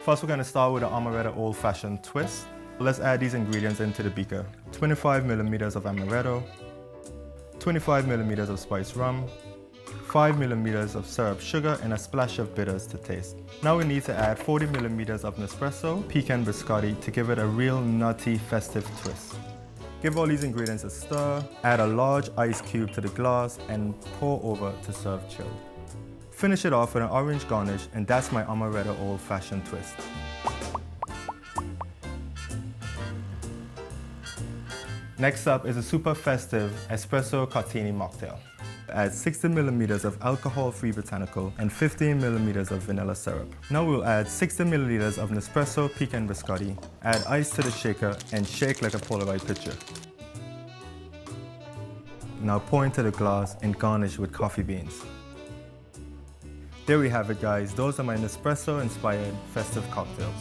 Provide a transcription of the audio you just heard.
First, we're going to start with an Amaretto old-fashioned twist. Let's add these ingredients into the beaker. 25 millimeters of Amaretto, 25 millimeters of spiced rum, 5 millimeters of syrup sugar, and a splash of bitters to taste. Now we need to add 40 millimeters of Nespresso pecan biscotti to give it a real nutty festive twist. Give all these ingredients a stir, add a large ice cube to the glass, and pour over to serve chilled. Finish it off with an orange garnish, and that's my Amaretto old-fashioned twist. Next up is a super festive espresso Cartini mocktail. Add 60 millimeters of alcohol-free botanical and 15 millimeters of vanilla syrup. Now we'll add 60 milliliters of Nespresso pecan biscotti, add ice to the shaker, and shake like a Polaroid picture. Now pour into the glass and garnish with coffee beans. There we have it, guys. Those are my Nespresso-inspired festive cocktails.